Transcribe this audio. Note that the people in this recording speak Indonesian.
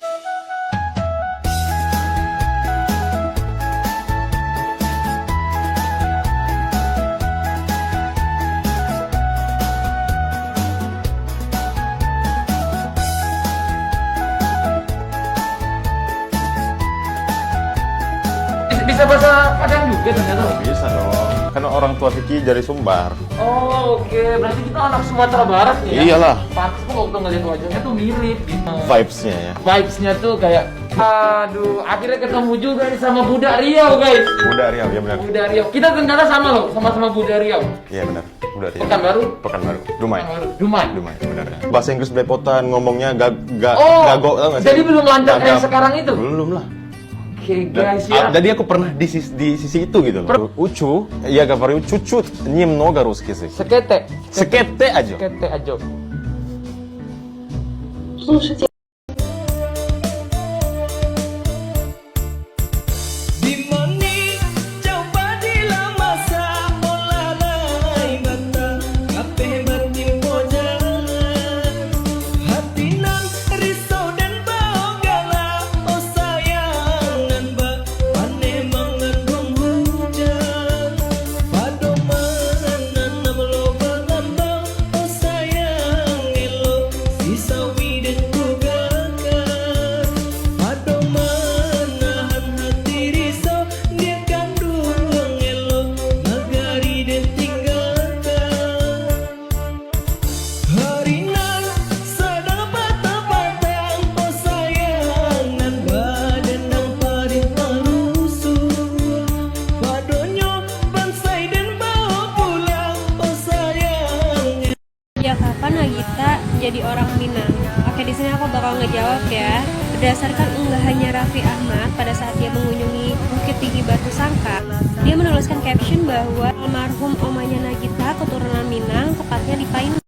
Bisa bahasa Padang juga ternyata. Bisa dong. Karena orang tua Vicky dari Sumbar. Oh oke, berarti kita anak Sumatera Barat nih ya? Iyalah. Pantes kok waktu ngeliat wajahnya tuh mirip gitu. Vibes-nya ya. Vibes-nya tuh kayak, aduh, akhirnya ketemu juga nih sama Budak Riau guys. Budak Riau, ya benar. Budak Riau, kita ternyata sama loh, sama-sama Budak Riau. Iya benar. Budak Riau. Pekanbaru? Pekanbaru. Dumai. Dumai. Dumai, benar. Bahasa Inggris belepotan, ngomongnya Oh, gago tau gak sih? jadi belum lancar kayak Gagap. sekarang itu? Belum lah. Oke guys ya. Jadi aku pernah di sisi itu gitu loh. Ucu, я говорю чуть-чуть немного русский язык. Sekete. Sekete aja. Sekete aja. Ya kapan Nagita jadi orang Minang? Oke, di sini aku bakal ngejawab ya. Berdasarkan unggahannya Raffi Ahmad pada saat dia mengunjungi Bukit Tinggi Batu Sangka, dia menuliskan caption bahwa almarhum omanya Nagita keturunan Minang, tepatnya di Paindah.